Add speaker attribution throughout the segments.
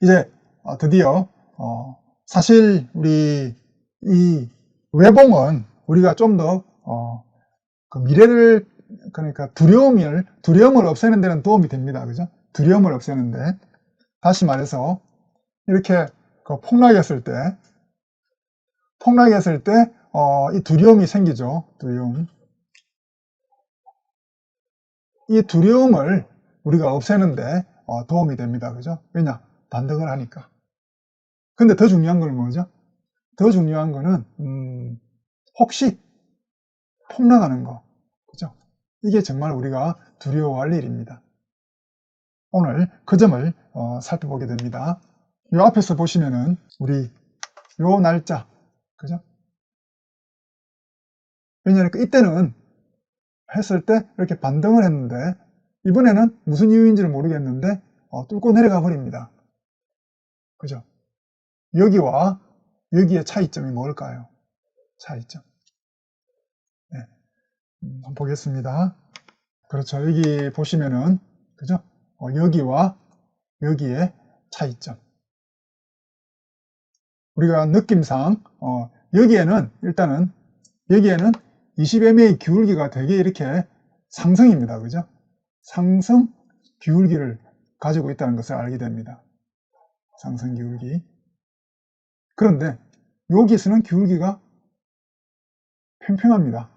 Speaker 1: 이제 드디어 사실 우리 이 외봉은 우리가 좀 더 그 미래를, 그러니까 두려움을 없애는 데는 도움이 됩니다. 그죠? 두려움을 없애는데, 다시 말해서 이렇게 그 폭락했을 때 이 두려움이 생기죠. 이 두려움을 우리가 없애는데 도움이 됩니다. 그죠? 왜냐? 반등을 하니까. 근데 더 중요한 건 뭐죠? 더 중요한 거는 혹시 폭락하는 거, 그죠? 이게 정말 우리가 두려워할 일입니다. 오늘 그 점을 살펴보게 됩니다. 이 앞에서 보시면은 우리 요 날짜, 그죠? 왜냐하면 이때는 했을 때 이렇게 반등을 했는데, 이번에는 무슨 이유인지를 모르겠는데 뚫고 내려가 버립니다. 그죠? 여기와 여기의 차이점이 뭘까요? 차이점. 네. 한번 보겠습니다. 그렇죠. 여기 보시면은, 그죠? 여기와 여기의 차이점. 우리가 느낌상, 일단은, 여기에는 20MA 기울기가 되게 이렇게 상승입니다. 그죠? 상승 기울기를 가지고 있다는 것을 알게 됩니다. 상승 기울기. 그런데 여기서는 기울기가 평평합니다.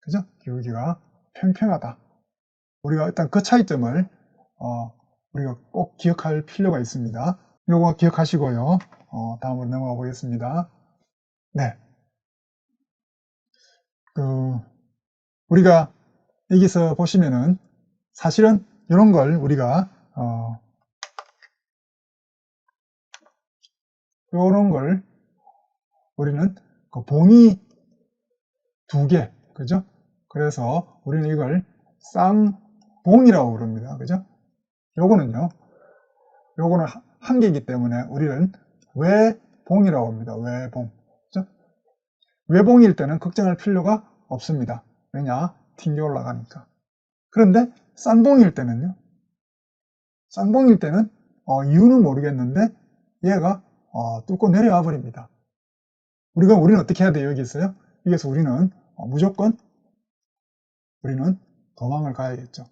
Speaker 1: 그죠? 기울기가 평평하다. 우리가 일단 그 차이점을 우리가 꼭 기억할 필요가 있습니다. 요거 기억하시고요. 다음으로 넘어가 보겠습니다. 네. 우리가 여기서 보시면은 사실은 이런 걸 우리가 우리는 그 봉이 2개, 그죠? 그래서 우리는 이걸 쌍봉이라고 부릅니다. 그죠? 요거는 한 개이기 때문에 우리는 외봉이라고 합니다. 외봉. 그죠? 외봉일 때는 걱정할 필요가 없습니다. 왜냐? 튕겨 올라가니까. 그런데 쌍봉일 때는 이유는 모르겠는데 얘가 뚫고 내려와 버립니다. 우리는 어떻게 해야 돼요? 여기서요? 여기서 우리는 무조건 도망을 가야겠죠.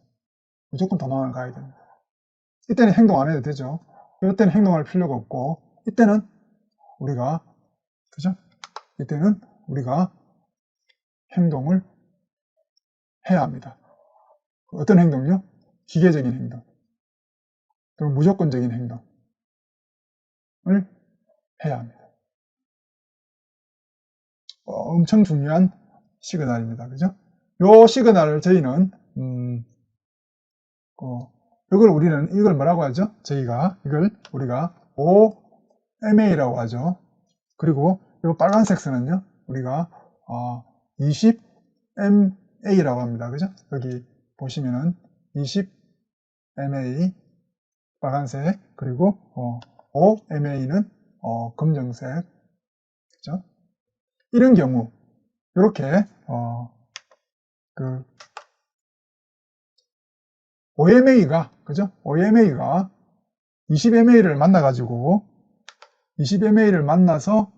Speaker 1: 무조건 도망을 가야 됩니다. 이때는 행동 안 해도 되죠. 이때는 행동할 필요가 없고, 이때는 우리가 행동을 해야 합니다. 어떤 행동요? 기계적인 행동, 그리고 무조건적인 행동을 해야 합니다. 엄청 중요한 시그널입니다. 그죠? 요 시그널을 저희는 이걸 뭐라고 하죠? 우리가 OMA라고 하죠. 그리고 이 빨간색 선은요, 우리가 20MA라고 합니다. 그죠? 여기 보시면은 20MA 빨간색, 그리고 OMA는 검정색. 그죠? 이런 경우, 이렇게 OMA가 20MA를 만나서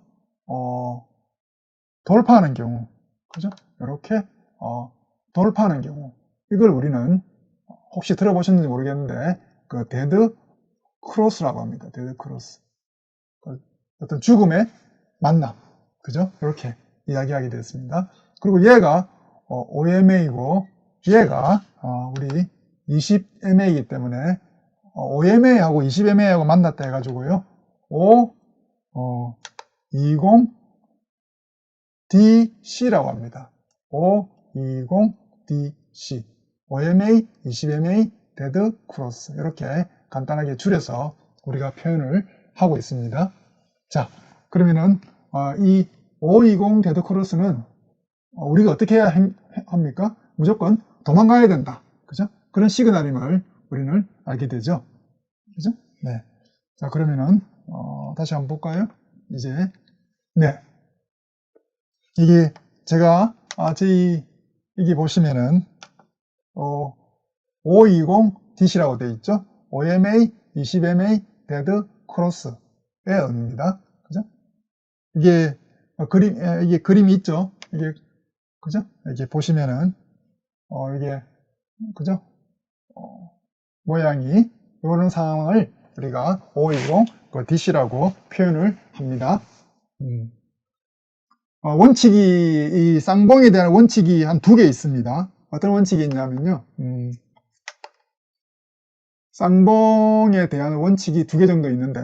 Speaker 1: 돌파하는 경우, 그죠? 이렇게 돌파하는 경우, 이걸 우리는 혹시 들어보셨는지 모르겠는데 그 데드 크로스라고 합니다. 데드 크로스. 어떤 죽음의 만남, 그죠? 이렇게 이야기하게 되었습니다. 그리고 얘가 OMA이고 얘가 우리 20MA이기 때문에 OMA하고 20MA하고 만났다 해가지고요, 20DC라고 합니다. 520DC, OMA, 20MA, 데드 크로스, 이렇게 간단하게 줄여서 우리가 표현을 하고 있습니다. 자, 그러면은 이 520 데드 크로스는 우리가 어떻게 해야 합니까? 무조건 도망가야 된다. 그죠? 그런 시그널임을 우리는 알게 되죠. 그죠? 네. 자, 그러면은 다시 한번 볼까요? 이제 이게 제가 여기 보시면은 520DC라고 되어 있죠. OMA, 20MA, 데드 크로스의 의미입니다. 그죠? 이게 이게 그림이 있죠? 이게 그죠? 이렇게 보시면은 이게 그죠? 모양이 이런 상황을 우리가 510 DC라고 표현을 합니다. 원칙이 이 쌍봉에 대한 원칙이 한 2개 있습니다. 어떤 원칙이 있냐면요. 쌍봉에 대한 원칙이 2개 정도 있는데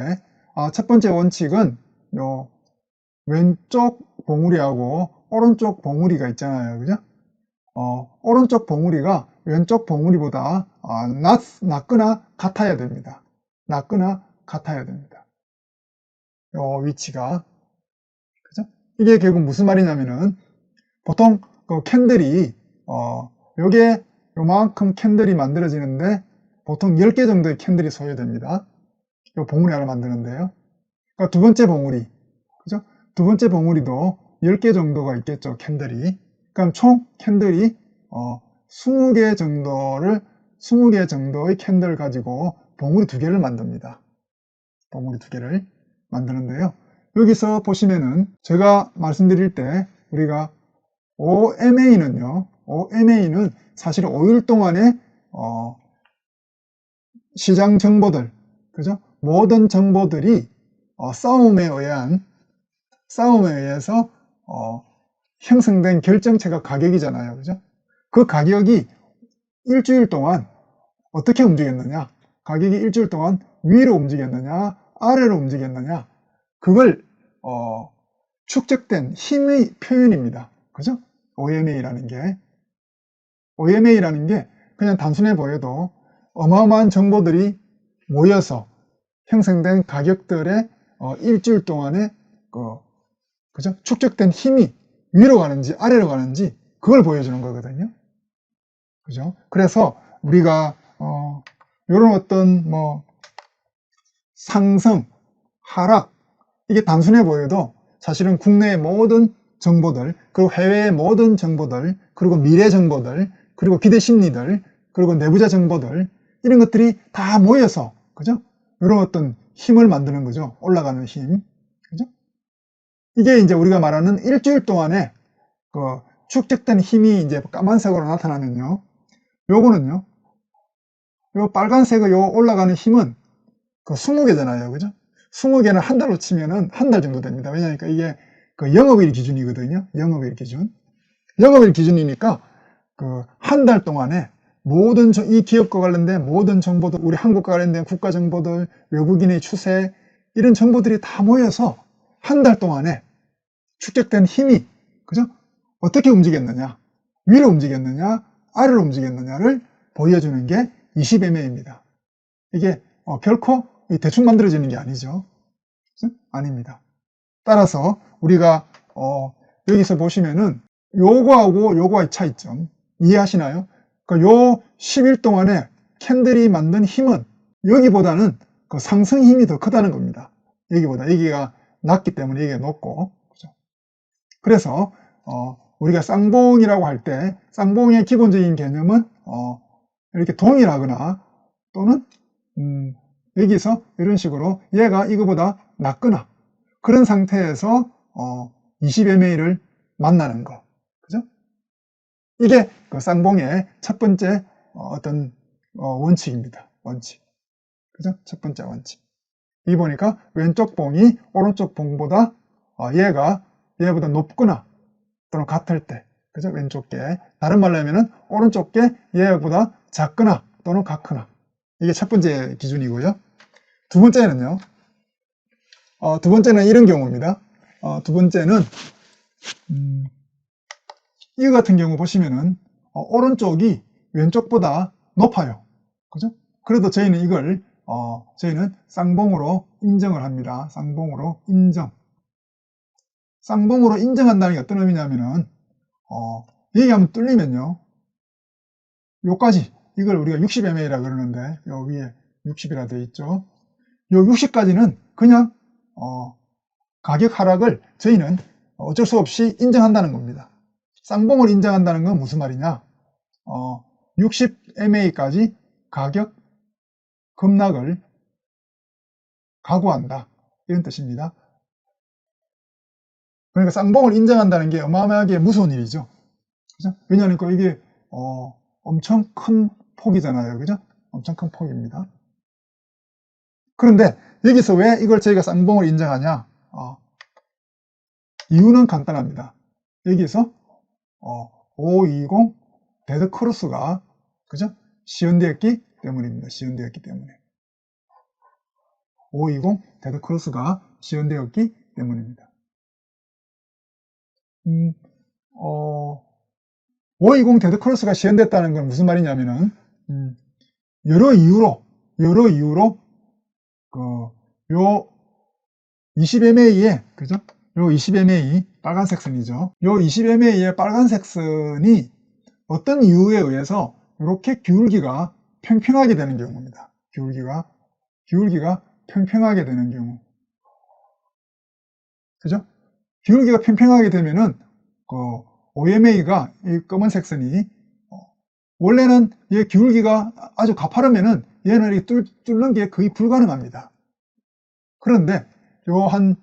Speaker 1: 첫 번째 원칙은 요 왼쪽 봉우리하고 오른쪽 봉우리가 있잖아요. 그죠? 오른쪽 봉우리가 왼쪽 봉우리보다 낮거나 같아야 됩니다. 낮거나 같아야 됩니다. 요 위치가. 그죠? 이게 결국 무슨 말이냐면은 보통 그 캔들이 요게 요만큼 캔들이 만들어지는데 보통 10개 정도의 캔들이 소요됩니다. 요 봉우리 하나 만드는데요. 그러니까 두 번째 봉우리. 그죠? 두 번째 봉우리도 10개 정도가 있겠죠, 캔들이. 그럼 총 캔들이 20개 정도의 캔들을 가지고 봉우리 2개를 만듭니다. 봉우리 2개를 만드는데요. 여기서 보시면은 제가 말씀드릴 때 우리가 OMA는 사실 5일 동안에 시장 정보들, 그죠? 모든 정보들이 싸움에 의해서 형성된 결정체가 가격이잖아요. 그죠? 그 가격이 일주일 동안 어떻게 움직였느냐? 가격이 일주일 동안 위로 움직였느냐? 아래로 움직였느냐? 그걸 축적된 힘의 표현입니다. 그죠? OMA라는 게 그냥 단순해 보여도 어마어마한 정보들이 모여서 형성된 가격들의 일주일 동안에 그죠? 축적된 힘이 위로 가는지 아래로 가는지 그걸 보여주는 거거든요. 그죠? 그래서 우리가 이런 어떤 상승, 하락 이게 단순해 보여도 사실은 국내의 모든 정보들, 그리고 해외의 모든 정보들, 그리고 미래 정보들, 그리고 기대 심리들, 그리고 내부자 정보들 이런 것들이 다 모여서 그죠? 이런 어떤 힘을 만드는 거죠. 올라가는 힘. 그죠? 이게 이제 우리가 말하는 일주일 동안에 그 축적된 힘이 이제 까만색으로 나타나면요. 요거는요. 요 빨간색의 요 올라가는 힘은 그 20개잖아요. 그죠? 20개는 한 달로 치면은 한 달 정도 됩니다. 왜냐하면 이게 그 영업일 기준이거든요. 영업일 기준. 영업일 기준이니까 그 한 달 동안에 모든 이 기업과 관련된 모든 정보들, 우리 한국과 관련된 국가 정보들, 외국인의 추세 이런 정보들이 다 모여서 한 달 동안에 축적된 힘이 그죠? 어떻게 움직였느냐, 위로 움직였느냐, 아래로 움직였느냐를 보여주는 게 20MA입니다. 이게 결코 대충 만들어지는 게 아니죠. 그죠? 아닙니다. 따라서 우리가 여기서 보시면은 요거하고 요거의 차이점 이해하시나요? 그러니까 요 10일 동안에 캔들이 만든 힘은 여기보다는 그 상승 힘이 더 크다는 겁니다. 여기가 낮기 때문에 여기가 높고. 그죠? 그래서 우리가 쌍봉이라고 할 때 쌍봉의 기본적인 개념은 이렇게 동일하거나 또는 여기서 이런 식으로 얘가 이거보다 낮거나 그런 상태에서 20MA를 만나는 거. 그죠? 이게 그 쌍봉의 첫 번째 어떤 원칙입니다. 원칙. 그죠? 첫 번째 원칙. 이 보니까 왼쪽 봉이 오른쪽 봉보다 얘보다 높거나 또는 같을 때. 그죠? 왼쪽 게. 다른 말로 하면은 오른쪽 게 얘보다 작거나 또는 같거나. 이게 첫 번째 기준이고요. 두 번째는요. 두 번째는 이런 경우입니다. 두 번째는 이거 같은 경우 보시면은 오른쪽이 왼쪽보다 높아요. 그죠? 그래도 저희는 이걸 저희는 쌍봉으로 인정을 합니다. 쌍봉으로 인정. 쌍봉으로 인정한다는 게 어떤 의미냐면은 여기 한번 뚫리면요. 요까지 이걸 우리가 60MA라 그러는데 요 위에 60이라 되어 있죠. 요 60까지는 그냥 가격 하락을 저희는 어쩔 수 없이 인정한다는 겁니다. 쌍봉을 인정한다는 건 무슨 말이냐? 60MA까지 가격 급락을 각오한다. 이런 뜻입니다. 그러니까 쌍봉을 인정한다는 게 어마어마하게 무서운 일이죠. 그죠? 왜냐하니까 이게 엄청 큰 폭이잖아요. 그죠? 엄청 큰 폭입니다. 그런데 여기서 왜 이걸 저희가 쌍봉을 인정하냐? 이유는 간단합니다. 여기서 520 데드 크로스가 그죠? 시연되었기 때문입니다. 시연되었기 때문에 520 데드 크로스가 시연되었기 때문입니다. 520 데드 크로스가 시연됐다는 건 무슨 말이냐면은 여러 이유로 요 20mA의 그죠? 요 20mA 빨간색 선이죠. 요 20mA의 빨간색 선이 어떤 이유에 의해서 이렇게 기울기가 평평하게 되는 경우입니다. 기울기가 평평하게 되는 경우. 그죠? 기울기가 평평하게 되면은 OMA가 이 검은색 선이 원래는 얘 기울기가 아주 가파르면은 얘는 이렇게 뚫는 게 거의 불가능합니다. 그런데 요 한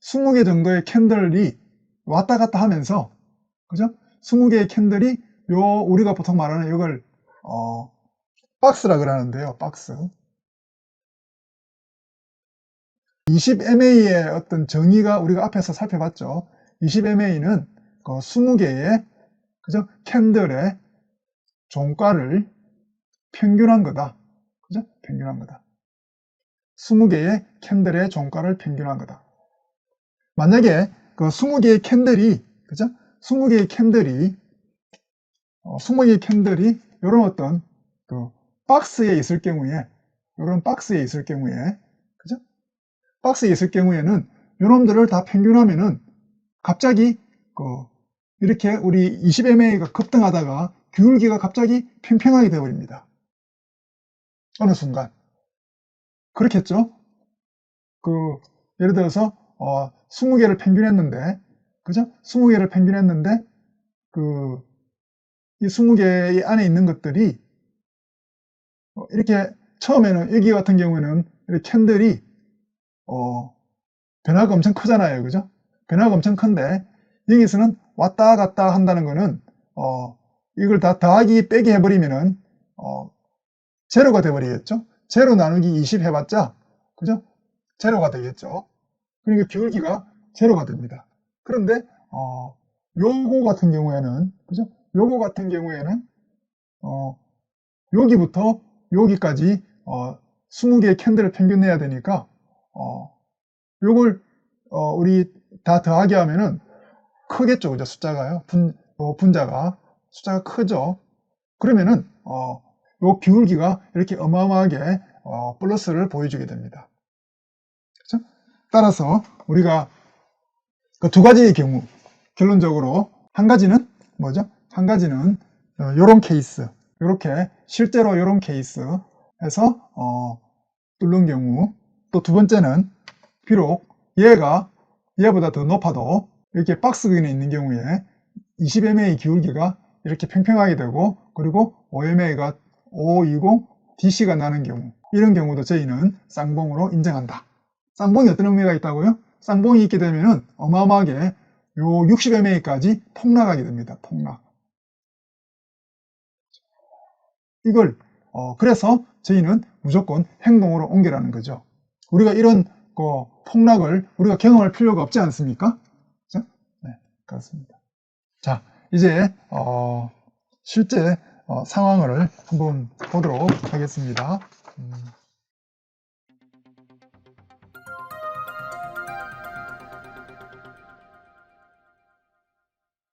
Speaker 1: 20개 정도의 캔들이 왔다 갔다 하면서 그죠? 20개의 캔들이 요 우리가 보통 말하는 이걸 박스라 그러는데요. 박스. 20mA의 어떤 정의가 우리가 앞에서 살펴봤죠. 20mA는 그 20개의 그죠? 캔들의 종가를 평균한 거다. 그죠? 평균한 거다. 20개의 캔들의 종가를 평균한 거다. 만약에 그 20개의 캔들이 그죠? 20개의 캔들이 이런 어떤 그 박스에 있을 경우에 이런 박스에 있을 경우에 그죠? 박스에 있을 경우에는 이놈들을 다 평균하면은 갑자기 이렇게 우리 20mA가 급등하다가 기울기가 갑자기 평평하게 되어버립니다. 어느 순간. 그렇겠죠? 예를 들어서 20개를 평균했는데 그죠? 20개를 평균했는데 이 20개 안에 있는 것들이 이렇게 처음에는 여기 같은 경우에는 이렇게 캔들이 변화가 엄청 크잖아요. 그죠? 변화가 엄청 큰데 여기서는 왔다 갔다 한다는 거는 이걸 다 더하기 빼기 해버리면은 제로가 돼버리겠죠? 제로 나누기 20 해봤자 그죠? 제로가 되겠죠. 그러니까 기울기가 제로가 됩니다. 그런데 요거 같은 경우에는 그죠? 요거 같은 경우에는 여기부터 여기까지 20개의 캔들을 평균 내야 되니까 요걸 우리 다 더하기 하면은 크겠죠. 그죠? 숫자가요. 숫자가 크죠. 그러면은 요 기울기가 이렇게 어마어마하게 플러스를 보여주게 됩니다. 그렇죠? 따라서 우리가 그 두 가지의 경우 결론적으로 한 가지는 뭐죠? 한 가지는 요런 케이스 이렇게 실제로 요런 케이스에서 뚫는 경우 또 두 번째는 비록 얘보다 더 높아도 이렇게 박스근에 있는 경우에 20mA 기울기가 이렇게 평평하게 되고 그리고 5mA가 520 DC가 나는 경우 이런 경우도 저희는 쌍봉으로 인정한다. 쌍봉이 어떤 의미가 있다고요? 쌍봉이 있게 되면은 어마어마하게 요 60mA까지 폭락하게 됩니다. 폭락. 이걸 그래서 저희는 무조건 행동으로 옮겨라는 거죠. 우리가 이런 폭락을 우리가 경험할 필요가 없지 않습니까? 그렇죠? 네, 그렇습니다. 자, 이제 실제 상황을 한번 보도록 하겠습니다.